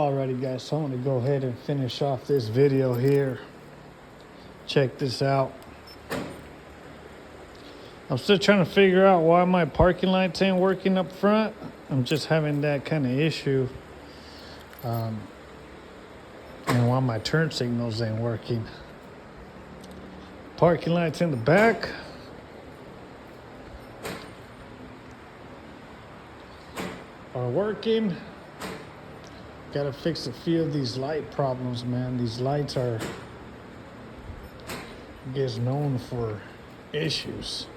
Alrighty guys, so I'm going to go ahead and finish off this video here. Check this out. I'm still trying to figure out why my parking lights ain't working up front. I'm just having that kind of issue. And why my turn signals ain't working. Parking lights in the back. Are working. Gotta fix a few of these light problems, man. These lights are, I guess, known for issues.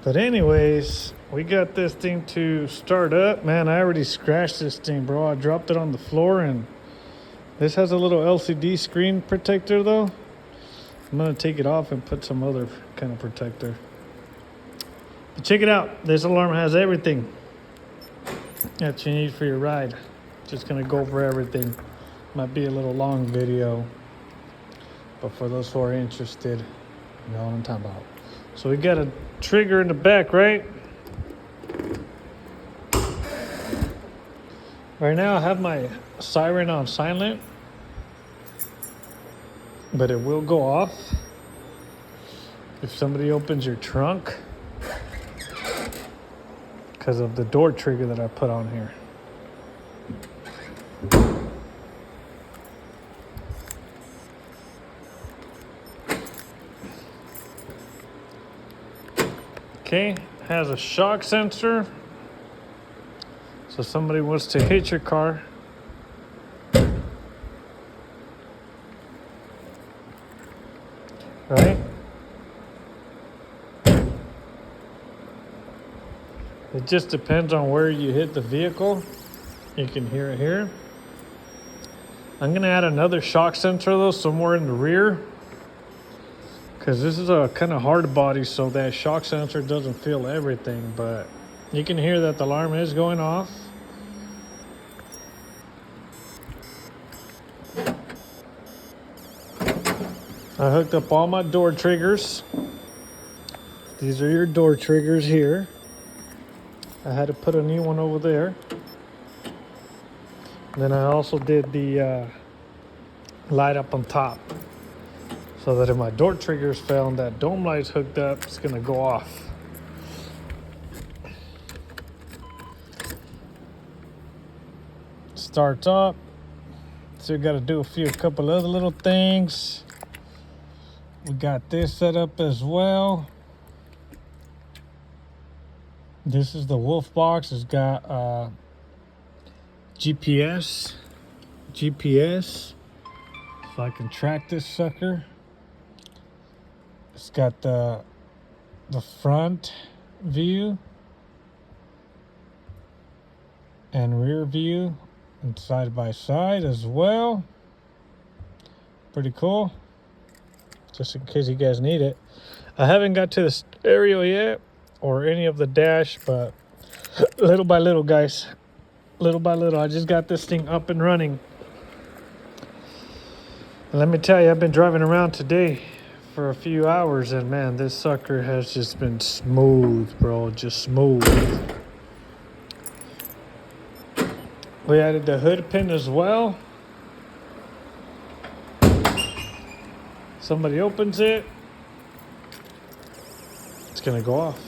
But anyways, we got this thing to start up. Man, I already scratched this thing, bro. I dropped it on the floor, and this has a little LCD screen protector, though. I'm gonna take it off and put some other kind of protector. But check it out. This alarm has everything that you need for your ride. Just gonna go over everything. Might be a little long video, but for those who are interested, you know what I'm talking about. So we got a trigger in the back, right? Right now I have my siren on silent, but it will go off if somebody opens your trunk because of the door trigger that I put on here. Okay, has a shock sensor. So somebody wants to hit your car. Right? It just depends on where you hit the vehicle. You can hear it here. I'm gonna add another shock sensor though, somewhere in the rear. Because this is a kind of hard body, so that shock sensor doesn't feel everything, but you can hear that the alarm is going off. I hooked up all my door triggers. These are your door triggers here. I had to put a new one over there. Then I also did the light up on top, so that if my door triggers fail and that dome light's hooked up, it's gonna go off. Starts up. So we gotta do a couple other little things. We got this set up as well. This is the wolf box. It's got GPS, so I can track this sucker. It's got the front view and rear view and side by side as well. Pretty cool. Just in case you guys need it. I haven't got to the stereo yet or any of the dash, but little by little, guys. Little by little, I just got this thing up and running. And let me tell you, I've been driving around today for a few hours, and man, this sucker has just been smooth, bro. Just smooth. We added the hood pin as well. Somebody opens it, it's gonna go off.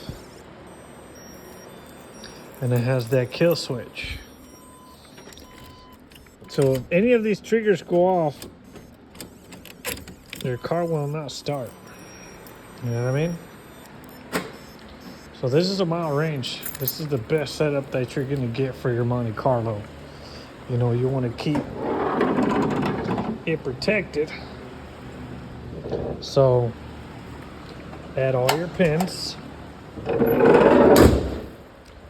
And it has that kill switch. So if any of these triggers go off, your car will not start. You know what I mean? So this is a mile range. This is the best setup that you're gonna get for your Monte Carlo. You know, you wanna keep it protected. So add all your pins,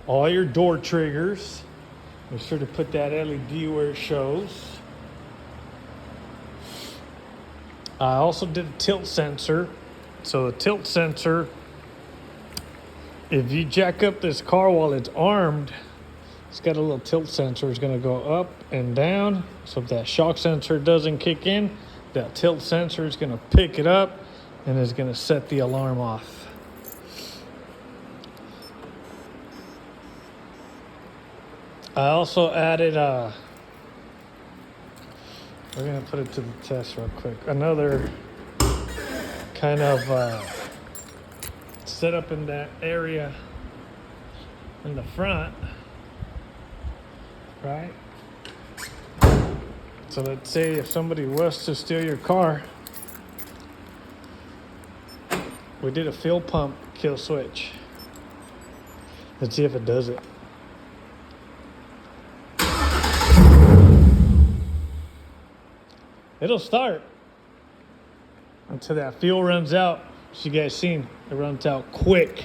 all your door triggers. Make sure to put that LED where it shows. I also did a tilt sensor. So the tilt sensor, if you jack up this car while it's armed, it's got a little tilt sensor. It's gonna go up and down. So if that shock sensor doesn't kick in, that tilt sensor is gonna pick it up and is gonna set the alarm off. I also added We're gonna put it to the test real quick. Another kind of setup in that area in the front, right? So let's say if somebody was to steal your car, we did a fuel pump kill switch. Let's see if it does it. It'll start until that fuel runs out. As you guys seen, it runs out quick.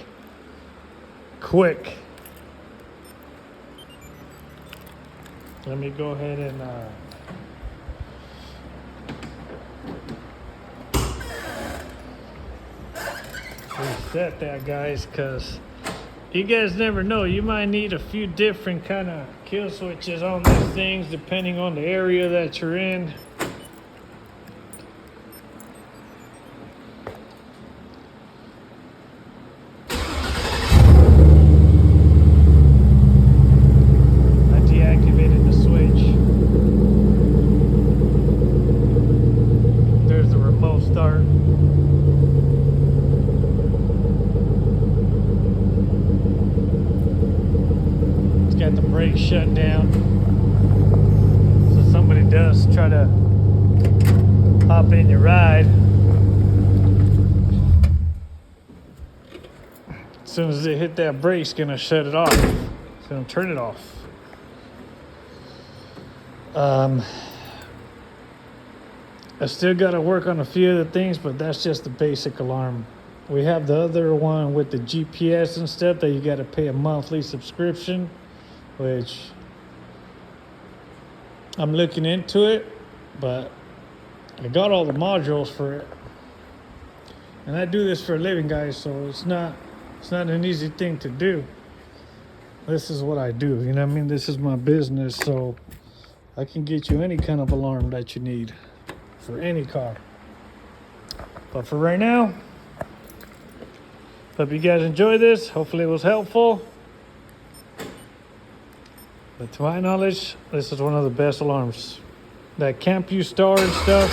Let me go ahead and reset that, guys, because you guys never know. You might need a few different kind of kill switches on these things depending on the area that you're in. Start. It's got the brakes shut down. So somebody does try to hop in your ride, as soon as they hit that brake, it's gonna shut it off. It's gonna turn it off. I still got to work on a few other things, but that's just the basic alarm. We have the other one with the GPS and stuff that you got to pay a monthly subscription, which I'm looking into it, but I got all the modules for it. And I do this for a living, guys, so it's not an easy thing to do. This is what I do, you know what I mean? This is my business, so I can get you any kind of alarm that you need for any car. But for right now, hope you guys enjoy this. Hopefully it was helpful. But to my knowledge, this is one of the best alarms. That Camp You Star and stuff,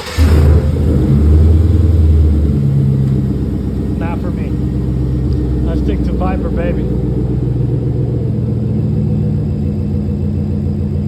not for me. I stick to Viper, baby.